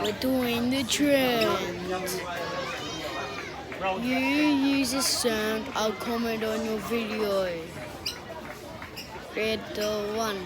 We're doing the trend. You use a sound, I'll comment on your video. Read the one.